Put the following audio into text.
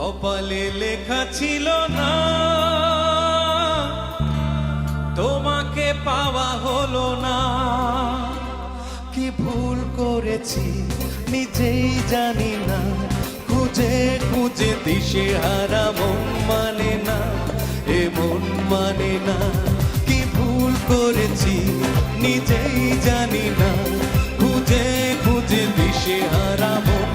কপালে লেখা ছিল না, তোমাকে পাওয়া হলো না। কি ভুল করেছি নিজেই জানি না, খুঁজে খুঁজে দিশে হারা মন মানে না, এ মন মানে না। কি ভুল করেছি নিজেই জানি না, খুঁজে খুঁজে দিশে হারা মন